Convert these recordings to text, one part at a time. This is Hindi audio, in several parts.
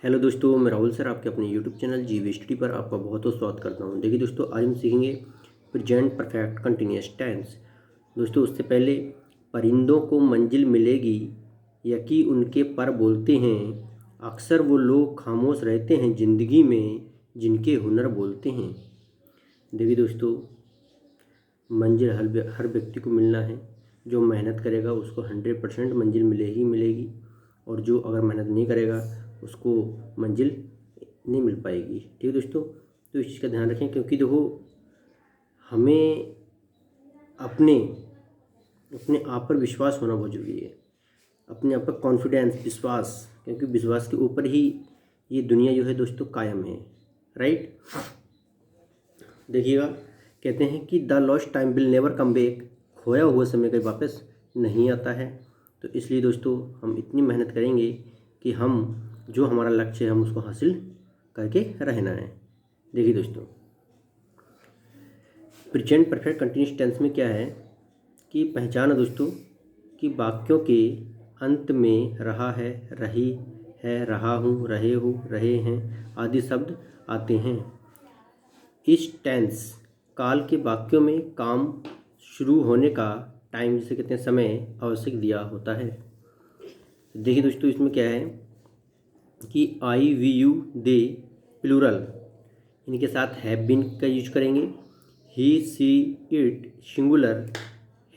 हेलो दोस्तों, मैं राहुल सर आपके अपने यूट्यूब चैनल जी स्टडी पर आपका बहुत बहुत स्वागत करता हूं। देखिए दोस्तों, आज हम सीखेंगे प्रेजेंट परफेक्ट कंटिन्यूअस टेंस। दोस्तों, उससे पहले परिंदों को मंजिल मिलेगी या कि उनके पर बोलते हैं। अक्सर वो लोग खामोश रहते हैं ज़िंदगी में जिनके हुनर बोलते हैं। देखिए दोस्तों, मंजिल हर व्यक्ति को मिलना है। जो मेहनत करेगा उसको 100% मंजिल मिलेगी मिलेगी, और जो अगर मेहनत नहीं करेगा उसको मंजिल नहीं मिल पाएगी। ठीक है दोस्तों, तो इस चीज़ का ध्यान रखें, क्योंकि देखो हमें अपने अपने आप पर विश्वास होना बहुत ज़रूरी है। अपने आप पर कॉन्फिडेंस, विश्वास, क्योंकि विश्वास के ऊपर ही ये दुनिया जो है दोस्तों कायम है। राइट, देखिएगा, कहते हैं कि the lost time will never come back. खोया हुआ समय कभी वापस नहीं आता है। तो इसलिए दोस्तों हम इतनी मेहनत करेंगे कि हम जो हमारा लक्ष्य है हम उसको हासिल करके रहना है। देखिए दोस्तों, प्रेजेंट परफेक्ट कंटिन्यूअस टेंस में क्या है कि पहचान है दोस्तों कि वाक्यों के अंत में रहा है, रही है, रहा हूँ, रहे हो, रहे हैं आदि शब्द आते हैं। इस टेंस काल के वाक्यों में काम शुरू होने का टाइम, जिसे कहते हैं समय, आवश्यक दिया होता है। देखिए दोस्तों, इसमें क्या है कि आई, वी, यू, दे प्लूरल, इनके साथ हैव बीन का यूज करेंगे। ही, सी, इट सिंगुलर,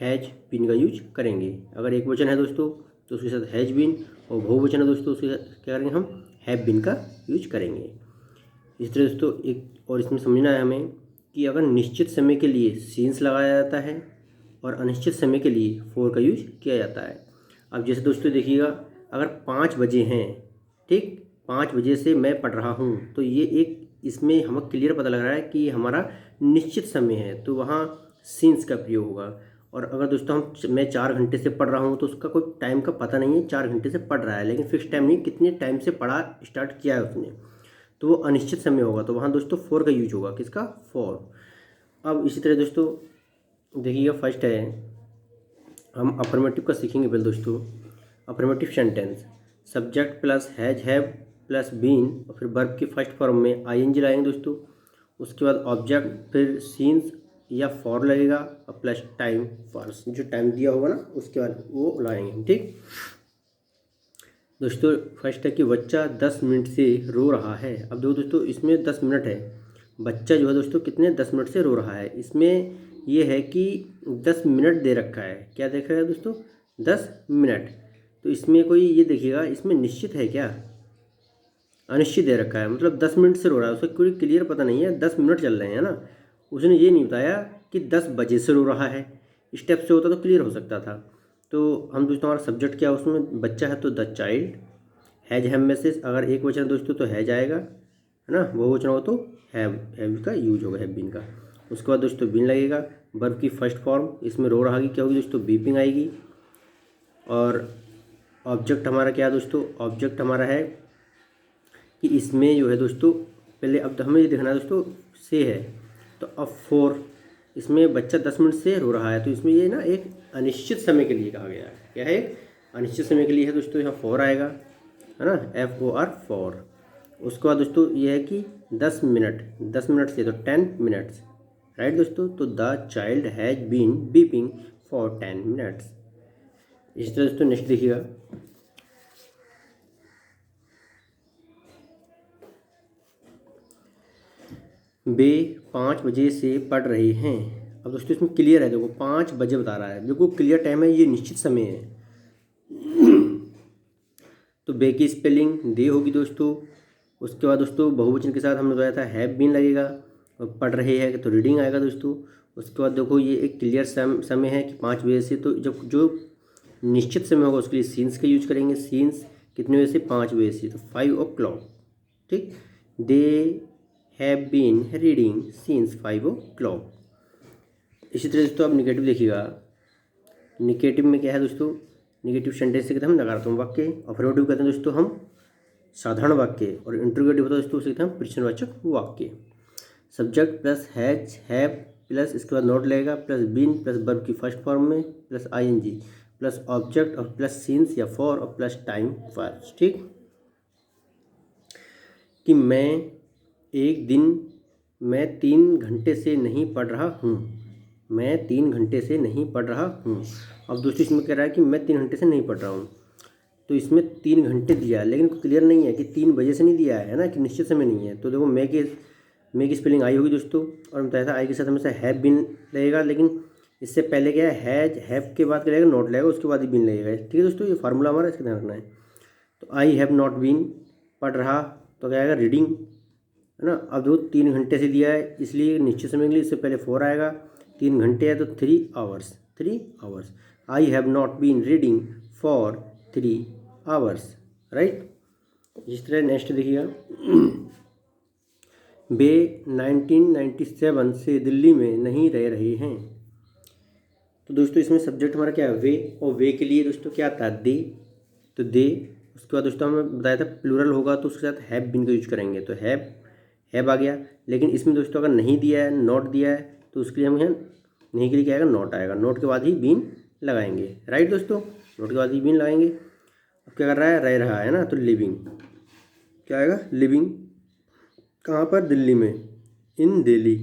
हैज बीन का यूज करेंगे। अगर एक वचन है दोस्तों तो उसके साथ हैज बीन, और बहुवचन है दोस्तों उसके साथ क्या करेंगे, हम हैव बीन का यूज करेंगे। इस तरह दोस्तों एक और इसमें समझना है हमें कि अगर निश्चित समय के लिए सीन्स लगाया जाता है और अनिश्चित समय के लिए फोर का यूज किया जाता है। अब जैसे दोस्तों देखिएगा, अगर 5 बजे हैं, ठीक, 5 बजे से मैं पढ़ रहा हूँ, तो ये एक इसमें हमें क्लियर पता लग रहा है कि हमारा निश्चित समय है, तो वहाँ सीन्स का प्रयोग होगा। और अगर दोस्तों मैं 4 घंटे से पढ़ रहा हूँ तो उसका कोई टाइम का पता नहीं है, 4 घंटे से पढ़ रहा है लेकिन फिक्स टाइम नहीं, कितने टाइम से पढ़ा स्टार्ट किया है उसने, तो वो अनिश्चित समय होगा, तो वहाँ दोस्तों फोर का यूज होगा। किसका? फॉर। अब इसी तरह दोस्तों देखिएगा, फर्स्ट है, हम अफर्मेटिव का सीखेंगे पहले दोस्तों। Affirmative sentence subject plus has, have plus been, और फिर वर्ब की फर्स्ट फॉर्म में आईएनजी लाएंगे दोस्तों। उसके बाद ऑब्जेक्ट, फिर सीन्स या फॉर लगेगा, और प्लस टाइम, फॉर्स, जो टाइम दिया होगा ना उसके बाद वो लाएंगे। ठीक दोस्तों, फर्स्ट है कि बच्चा 10 मिनट से रो रहा है। अब दो दोस्तों, इसमें 10 मिनट है, बच्चा जो है दोस्तों कितने 10 मिनट से रो रहा है। इसमें ये है कि 10 मिनट दे रखा है। क्या देख रहा है दोस्तों? 10 मिनट। तो इसमें कोई ये देखिएगा, इसमें निश्चित है क्या? अनिश्चित दे रखा है, मतलब 10 मिनट से रो रहा है, उसका कोई क्लियर पता नहीं है, 10 मिनट चल रहे हैं ना। उसने ये नहीं बताया कि 10 बजे से रो रहा है। स्टेप से होता तो क्लियर हो सकता था। तो हम दोस्तों, हमारा सब्जेक्ट क्या है उसमें, बच्चा है तो द चाइल्ड। हैज, हैव में से अगर एक वचन दोस्तों तो हैज आएगा, है ना, बहुवचन हो तो हैव का यूज होगा, हैव बीन का। उसके बाद दोस्तों बीन लगेगा। वर्ब की फर्स्ट फॉर्म, इसमें रो रहा की क्या होगी दोस्तों? बीपिंग आएगी। और ऑब्जेक्ट हमारा क्या है दोस्तों? ऑब्जेक्ट हमारा है कि इसमें जो है दोस्तों, पहले अब हमें ये देखना है दोस्तों, से है तो अब फोर। इसमें बच्चा 10 मिनट से रो रहा है, तो इसमें ये ना एक अनिश्चित समय के लिए कहा गया है। क्या है? अनिश्चित समय के लिए है दोस्तों, यहाँ फोर आएगा, है ना, FOR, फोर। उसके बाद दोस्तों ये है कि 10 मिनट, 10 मिनट से तो 10 मिनट्स। राइट दोस्तों, तो the child has been beeping for 10 minutes. इसी तरह दोस्तों नेक्स्ट देखिएगा, वे 5 बजे से पढ़ रहे हैं। अब दोस्तों इसमें क्लियर है, देखो 5 बजे बता रहा है, बिल्कुल क्लियर टाइम है, ये निश्चित समय है। तो बे की स्पेलिंग दे होगी दोस्तों। उसके बाद दोस्तों बहुवचन के साथ हमने बताया था हैव बीन लगेगा, और पढ़ रहे हैं तो रीडिंग आएगा दोस्तों। उसके बाद देखो ये एक क्लियर समय है कि 5 बजे से, तो जब जो निश्चित समय होगा उसके लिए सीन्स का यूज करेंगे। सीन्स कितने बजे से? 5 बजे से, तो 5 o'clock। ठीक, they have been reading since 5 o'clock। इसी तरह दोस्तों आप निगेटिव देखिएगा। निगेटिव में क्या है दोस्तों? निगेटिव सेंटेंस से कहते हैं हम नकारात्मक वाक्य, अफर्मेटिव कहते हैं दोस्तों हम साधारण वाक्य, और इंटरोगेटिव होता है दोस्तों उसे कहते हैं प्रश्नवाचक वाक्य। Subject plus has, have plus इसके बाद नोट लगेगा, प्लस बीन प्लस वर्ब की फर्स्ट फॉर्म में, प्लस आईएनजी, प्लस ऑब्जेक्ट और प्लस सीन्स या फॉर, और प्लस टाइम फर्स्ट। ठीक, कि मैं 3 घंटे से नहीं पढ़ रहा हूँ। मैं 3 घंटे से नहीं पढ़ रहा हूँ। अब दोस्तों इसमें कह रहा है कि मैं 3 घंटे से नहीं पढ़ रहा हूँ, तो इसमें 3 घंटे दिया है, लेकिन क्लियर नहीं है कि 3 बजे से नहीं दिया है ना, कि निश्चित समय नहीं है। तो देखो मैं की स्पेलिंग आई होगी दोस्तों, और बताया था आई के साथ हमेशा हैव बीन लगेगा, लेकिन इससे पहले क्या है, हैव के बाद क्या लगेगा, नॉट लगेगा, उसके बाद ही बीन लगेगा। ठीक है दोस्तों, ये फार्मूला हमारा, इसका ध्यान रखना है। तो आई हैव नॉट बीन, पढ़ रहा, तो क्या आएगा, रीडिंग, है ना। अब देखो 3 घंटे से दिया है, इसलिए निश्चित समय के लिए इससे पहले 4 आएगा। 3 घंटे है तो 3 hours, 3 hours. I have not been reading for 3 hours, right. इस तरह नेक्स्ट देखिएगा, वे 1997 से दिल्ली में नहीं रह रहे हैं। तो दोस्तों इसमें सब्जेक्ट हमारा क्या है, वे, और वे के लिए दोस्तों क्या आता है, दे। तो दे, उसके बाद दोस्तों हमें बताया था प्लूरल होगा तो उसके साथ हैव बीन का यूज करेंगे, तो हैव आ गया। लेकिन इसमें दोस्तों अगर नहीं दिया है, नॉट दिया है, तो उसके लिए हम यहाँ नहीं के लिए क्या आएगा, नॉट आएगा। नॉट के बाद ही बीन लगाएंगे, राइट दोस्तों, नॉट के बाद ही बीन लगाएंगे। अब क्या कर रहा है, रह रहा है ना, तो लिविंग, क्या आएगा, लिविंग, कहाँ पर, दिल्ली में, इन दिल्ली।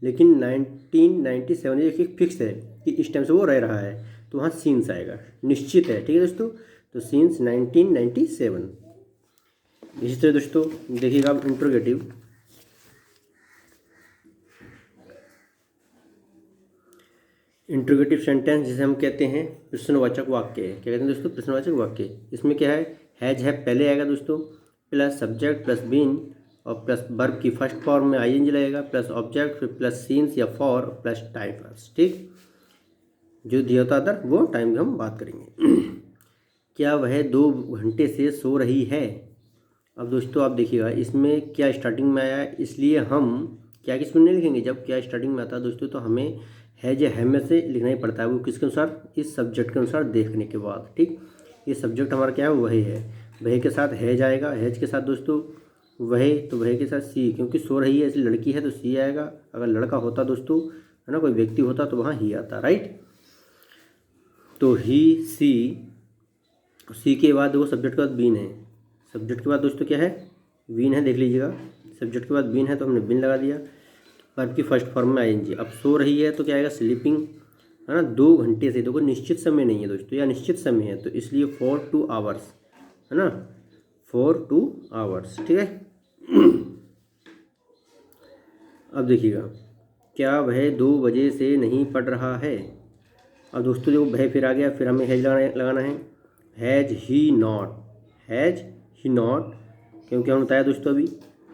लेकिन 1997 ये फिक्स है कि इस टाइम से वो रह रहा है, तो वहाँ सीन्स आएगा, निश्चित है। ठीक है दोस्तों, तो सीन्स 1997। इसी तरह दोस्तों देखिएगा आप इंट्रोगेटिव सेंटेंस, जिसे हम कहते हैं प्रश्नवाचक वाक्य। क्या कहते हैं दोस्तों, प्रश्नवाचक वाक्य। इसमें क्या है, हैज हैव पहले आएगा दोस्तों, प्लस सब्जेक्ट प्लस बीन, और प्लस वर्ब की फर्स्ट फॉर्म में आईएनजी लगेगा, प्लस ऑब्जेक्ट, फिर प्लस सीन्स या फॉर, प्लस टाइम पास। ठीक, जो दिया होता अदर वो टाइम की हम बात करेंगे। क्या वह 2 घंटे से सो रही है। अब दोस्तों आप देखिएगा इसमें क्या स्टार्टिंग में आया है, इसलिए हम क्या किस में नहीं लिखेंगे। जब क्या स्टार्टिंग में आता है दोस्तों, तो हमें है जो है में से लिखना ही पड़ता है, वो किसके अनुसार, इस सब्जेक्ट के अनुसार देखने के बाद। ठीक, ये सब्जेक्ट हमारा क्या है, वही है, वही के साथ है जाएगा, हैज के साथ दोस्तों वही, तो वही के साथ सी, क्योंकि सो रही है इसलिए लड़की है तो सी आएगा। अगर लड़का होता दोस्तों, है ना, कोई व्यक्ति होता तो वहाँ ही आता, राइट। तो ही, सी के बाद वो सब्जेक्ट के बाद बीन है, सब्जेक्ट के बाद दोस्तों क्या है, बीन है, देख लीजिएगा, सब्जेक्ट के बाद बीन है तो हमने बीन लगा दिया। वर्ब की फर्स्ट फॉर्म में आईएनजी। अब सो रही है तो क्या आएगा, स्लीपिंग, है ना। 2 घंटे से, देखो निश्चित समय नहीं है दोस्तों, या निश्चित समय है, तो इसलिए 4 2 आवर्स, है ना, 4 2 आवर्स। ठीक है। अब देखिएगा, क्या वह 2 बजे से नहीं पढ़ रहा है। अब दोस्तों देखो वह फिर आ गया, फिर हमें हैज लगाना है। हैज ही नॉट, क्योंकि हमने बताया दोस्तों,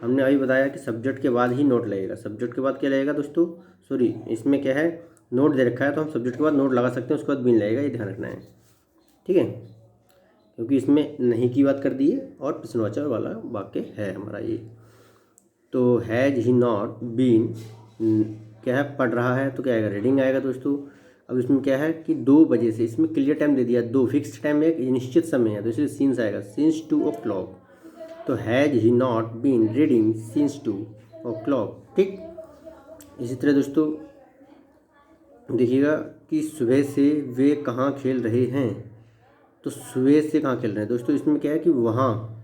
हमने अभी बताया कि सब्जेक्ट के बाद ही नोट लगेगा। सब्जेक्ट के बाद क्या लगेगा दोस्तों, सॉरी इसमें क्या है, नोट दे रखा है, तो हम सब्जेक्ट के बाद नोट लगा सकते हैं, उसके बाद बीन लगेगा, ये ध्यान रखना है। ठीक है, क्योंकि इसमें नहीं की बात कर दी है और प्रश्नवाचक वाला वाक्य है हमारा ये। तो हैज ही नॉट बीन, क्या है, पढ़ रहा है, तो क्या आएगा, रीडिंग आएगा दोस्तों। अब इसमें क्या है कि 2 बजे से, इसमें क्लियर टाइम दे दिया, 2 फिक्स टाइम है, निश्चित समय है, तो इसलिए सीन्स आएगा, सीन्स 2 o'clock। तो has he not been reading since 2 o'clock। ठीक, इसी तरह दोस्तों देखिएगा कि सुबह से वे कहाँ खेल रहे हैं। तो सुबह से कहाँ खेल रहे हैं दोस्तों, इसमें क्या है कि वहाँ,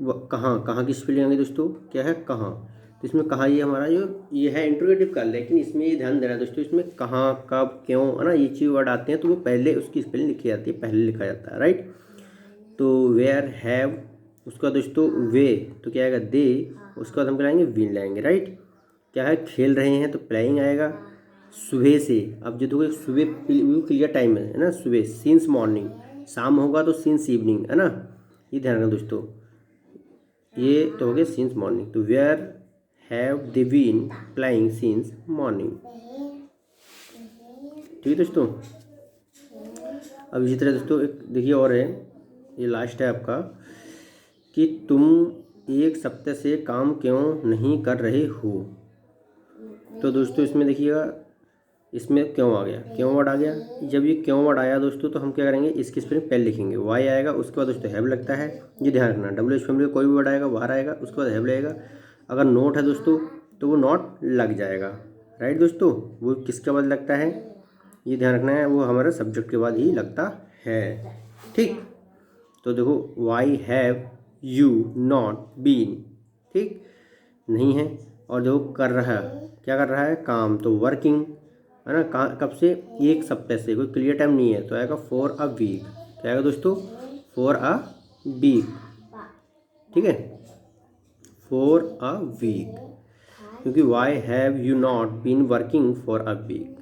कहाँ की स्पेलिंग आएंगे दोस्तों, क्या है, कहाँ। तो इसमें कहाँ, ये हमारा जो ये है इंट्रोगेटिव का, लेकिन इसमें ये ध्यान देना है दोस्तों, इसमें कहाँ, कब, क्यों, है ना, ये चीज़ वर्ड आते हैं तो वो पहले उसकी स्पेलिंग लिखी जाती है, पहले लिखा जाता है, राइट। तो वेयर, हैव, उसका दोस्तों वे, तो क्या आएगा, दे, उसके बाद हम कराएंगे बीन लाएंगे, राइट। क्या है, खेल रहे हैं, तो प्लेइंग आएगा। सुबह से, अब जो देखो सुबह क्लियर टाइम है ना, सुबह सिंस मॉर्निंग, शाम होगा तो सिंस इवनिंग, है ना, ये ध्यान रखना दोस्तों। ये तो हो गया सिंस मॉर्निंग। तो where have they been playing since morning. ठीक है दोस्तों। अब इसी तरह दोस्तों एक देखिए और है, ये लास्ट है आपका, कि तुम 1 सप्ताह से काम क्यों नहीं कर रहे हो। तो दोस्तों इसमें देखिएगा, इसमें क्यों आ गया, क्यों वर्ड आ गया। जब ये क्यों वर्ड आया दोस्तों, तो हम क्या करेंगे, इसकी स्पेलिंग पहले लिखेंगे, वाई आएगा, उसके बाद दोस्तों हैव लगता है, ये ध्यान रखना। WH फैमिली का कोई भी वर्ड आएगा बाहर आएगा, उसके बाद हैव लगेगा। अगर नोट है दोस्तों तो वो नॉट लग जाएगा, राइट दोस्तों। वो किसके बाद लगता है, ये ध्यान रखना है, वो हमारे सब्जेक्ट के बाद ही लगता है। ठीक, तो देखो why have you not been, ठीक, नहीं है। और जो कर रहा है, क्या कर रहा है, काम, तो वर्किंग है ना, कब से, एक सप्ताह से, कोई क्लियर टाइम नहीं है, तो आएगा फॉर अ वीक। क्या आएगा दोस्तों, फॉर अ वीक, ठीक है, फॉर अ वीक, क्योंकि why have you not been working for a week.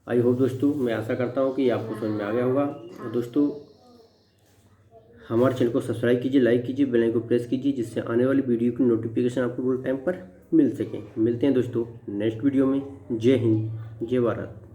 I hope दोस्तों, मैं आशा करता हूँ कि आपको समझ में आ गया होगा। और दोस्तों हमारे चैनल को सब्सक्राइब कीजिए, लाइक कीजिए, बेल आइकन को प्रेस कीजिए, जिससे आने वाली वीडियो की नोटिफिकेशन आपको पूरे टाइम पर मिल सके। मिलते हैं दोस्तों नेक्स्ट वीडियो में। जय हिंद, जय भारत।